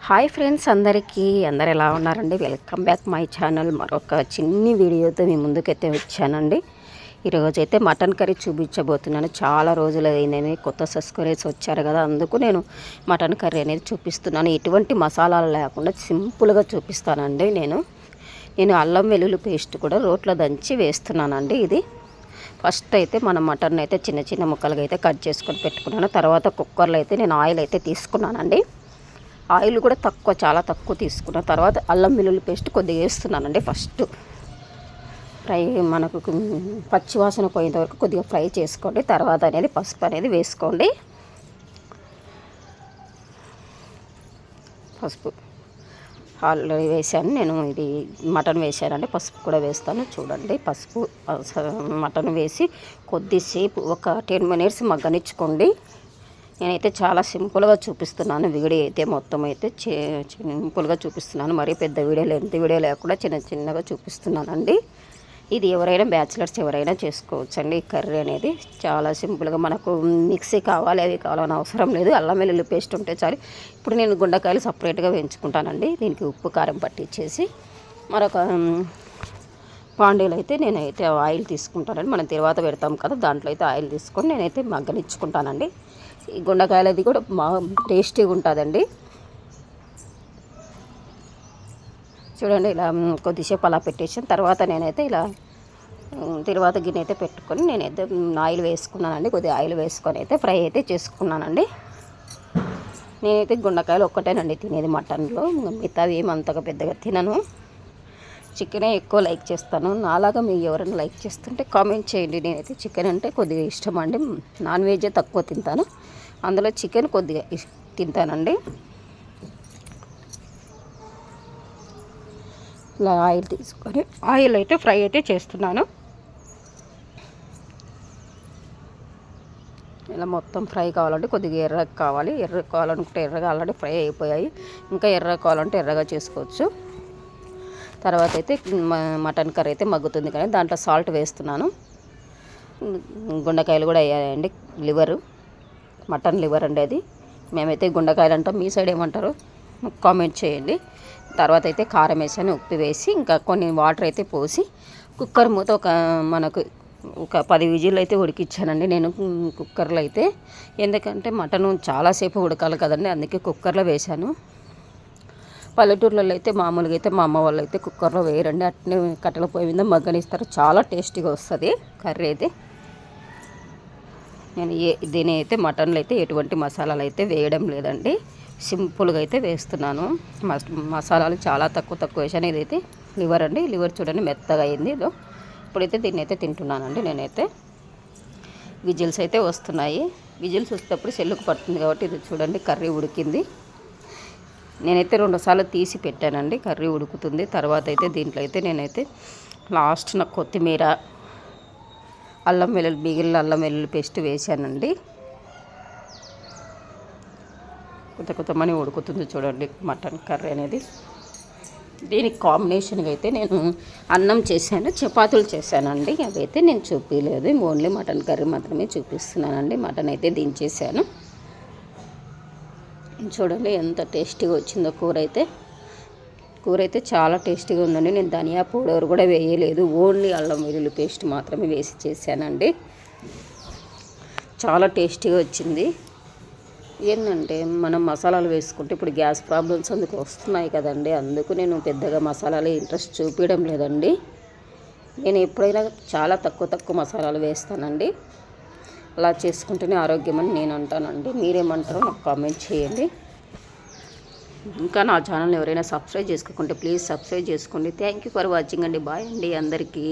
Hi friends, అందరు ఎలా ఉన్నారండి? Welcome back my channel. మరొక చిన్ని వీడియోతో మీ ముందుకైతే వచ్చానండి. ఈరోజు అయితే మటన్ కర్రీ చూపించబోతున్నాను. చాలా రోజులు అయిందని కొత్త సబ్స్క్రైబర్స్ వచ్చారు కదా, అందుకు నేను మటన్ కర్రీ అనేది చూపిస్తున్నాను. ఎటువంటి మసాలాలు లేకుండా సింపుల్గా చూపిస్తానండి. నేను అల్లం వెల్లుల్లి పేస్ట్ కూడా రోట్లో దంచి వేస్తున్నానండి. ఇది ఫస్ట్ అయితే మనం మటన్ అయితే చిన్న చిన్న ముక్కలుగా అయితే కట్ చేసుకొని పెట్టుకున్నాను. తర్వాత కుక్కర్లో అయితే నేను ఆయిల్ అయితే తీసుకున్నానండి. ఆయిల్ కూడా చాలా తక్కువ తీసుకున్న తర్వాత అల్లం వెల్లుల్లి పేస్ట్ కొద్దిగా వేస్తున్నానండి. ఫస్ట్ ఫ్రై మనకు పచ్చివాసన పోయేంత వరకు కొద్దిగా ఫ్రై చేసుకోండి. తర్వాత అనేది పసుపు అనేది వేసుకోండి. పసుపు ఆల్రెడీ వేసాను నేను. ఇది మటన్ వేసానండి, పసుపు కూడా వేస్తాను. చూడండి, పసుపు మటన్ వేసి కొద్దిసేపు ఒక 10 minutes మగ్గనిచ్చుకోండి. నేనైతే చాలా సింపుల్గా చూపిస్తున్నాను. వీడియో అయితే మొత్తం అయితే సింపుల్గా చూపిస్తున్నాను. మరీ పెద్ద వీడియో లెంత్ వీడియో లేకుండా చిన్నగా చూపిస్తున్నానండి. ఇది ఎవరైనా బ్యాచిలర్స్ ఎవరైనా చేసుకోవచ్చండి. ఈ కర్రీ అనేది చాలా సింపుల్గా, మనకు మిక్సీ కావాలి అవి కావాలని అవసరం లేదు. అల్లం వెల్లుల్లి పేస్ట్ ఉంటే చాలు. ఇప్పుడు నేను గుండకాయలు సపరేట్గా వేయించుకుంటానండి. దీనికి ఉప్పు కారం పట్టించేసి మరొక పాండీలో అయితే నేనైతే ఆయిల్ తీసుకుంటానండి. మనం తర్వాత పెడతాం కదా, దాంట్లో అయితే ఆయిల్ తీసుకొని నేనైతే మగ్గనిచ్చుకుంటానండి. ఈ గుండకాయలది కూడా బాగా టేస్టీగా ఉంటుందండి. చూడండి, ఇలా కొద్దిసేపు అలా పెట్టేసిన తర్వాత నేనైతే ఇలా తర్వాత గిన్నె అయితే పెట్టుకొని నేనైతే ఆయిల్ వేసుకున్నానండి. కొద్దిగా ఆయిల్ వేసుకొని అయితే ఫ్రై అయితే చేసుకున్నానండి. నేనైతే గుండకాయలు ఒక్కటేనండి తినేది మటన్లో. మిగతావి ఏమంతగా పెద్దగా తినను. చికెనే ఎక్కువ లైక్ చేస్తాను. నాలాగా మీరు ఎవరైనా లైక్ చేస్తుంటే కామెంట్ చేయండి. నేనైతే చికెన్ అంటే కొద్దిగా ఇష్టం అండి. నాన్ వెజే తక్కువ తింటాను, అందులో చికెన్ కొద్దిగా తింటానండి. ఇలా ఆయిల్ తీసుకొని ఆయిల్ అయితే ఫ్రై అయితే చేస్తున్నాను. ఇలా మొత్తం ఫ్రై కావాలంటే కొద్దిగా ఎర్రగా కావాలి. ఎర్రగా కావాలనుకుంటే ఎర్రగా ఆల్రెడీ ఫ్రై అయిపోయాయి. ఇంకా ఎర్రగా కావాలంటే ఎర్రగా చేసుకోవచ్చు. తర్వాత అయితే మటన్ కర్రీ అయితే మగ్గుతుంది కానీ దాంట్లో సాల్ట్ వేస్తున్నాను. గుండకాయలు కూడా వేయాలండి. లివరు, మటన్ లివర్ అండి అది. మేమైతే గుండకాయలు అంటాం, మీ సైడ్ ఏమంటారో కామెంట్ చేయండి. తర్వాత అయితే కారం వేసాను, ఉప్పు వేసి ఇంకా కొన్ని వాటర్ అయితే పోసి కుక్కర్ మూత ఒక 10 విజిల్ అయితే ఉడికిచ్చానండి నేను కుక్కర్లో అయితే. ఎందుకంటే మటను చాలాసేపు ఉడకాలి కదండి, అందుకే కుక్కర్లో వేశాను. పల్లెటూర్లలో అయితే మామూలుగా అయితే మా అమ్మ వాళ్ళు అయితే కుక్కర్లో వేయరండి, అట్నే కట్టెల పొయ్యి మీద మగ్గనిస్తారు. చాలా టేస్టీగా వస్తుంది కర్రీ అయితే. నేను దీని అయితే మటన్లో అయితే ఎటువంటి మసాలాలు అయితే వేయడం లేదండి, సింపుల్గా అయితే వేస్తున్నాను. మసాలాలు చాలా తక్కువ వేసాను. ఇదైతే లివర్ అండి. లివర్ చూడండి మెత్తగా అయింది. ఇప్పుడైతే దీన్ని అయితే తింటున్నానండి. నేనైతే విజిల్స్ అయితే వస్తున్నాయి. విజిల్స్ వచ్చేటప్పుడు సెల్లుకు పడుతుంది కాబట్టి ఇది చూడండి కర్రీ ఉడికింది. నేనైతే 2 సార్లు తీసి పెట్టానండి. కర్రీ ఉడుకుతుంది. తర్వాత అయితే దీంట్లో అయితే నేనైతే లాస్ట్న కొత్తిమీర, మిగిలిన అల్లం వెల్లుల్లి పేస్ట్ వేసానండి. కొత్తమని ఉడుకుతుంది చూడండి మటన్ కర్రీ అనేది. దీనికి కాంబినేషన్గా అయితే నేను అన్నం చేశాను, చపాతీలు చేశానండి. అవైతే నేను చూపించలేదు, ఓన్లీ మటన్ కర్రీ మాత్రమే చూపిస్తున్నానండి. మటన్ అయితే దించేసాను. చూడండి ఎంత టేస్టీగా వచ్చిందో కూర అయితే చాలా టేస్టీగా ఉందండి. నేను ధనియా పౌడర్ కూడా వేయలేదు, ఓన్లీ అల్లం వెల్లుల్లి పేస్ట్ మాత్రమే వేసి చేశానండి. చాలా టేస్టీగా వచ్చింది. ఏంటంటే మనం మసాలాలు వేసుకుంటే ఇప్పుడు గ్యాస్ ప్రాబ్లమ్స్ అందుకు వస్తున్నాయి కదండి, అందుకు నేను పెద్దగా మసాలాలు ఇంట్రెస్ట్ చూపించడం లేదండి. నేను ఎప్పుడైనా చాలా తక్కువ మసాలాలు వేస్తానండి. అలా చేసుకుంటేనే ఆరోగ్యం అని నేను అంటానండి. మీరేమంటారో నాకు కామెంట్ చేయండి. ఇంకా నా ఛానల్ని ఎవరైనా సబ్స్క్రైబ్ చేసుకోకుంటే ప్లీజ్ సబ్స్క్రైబ్ చేసుకోండి. థ్యాంక్ యూ ఫర్ వాచింగ్ అండి. బాయ్ అండి అందరికీ.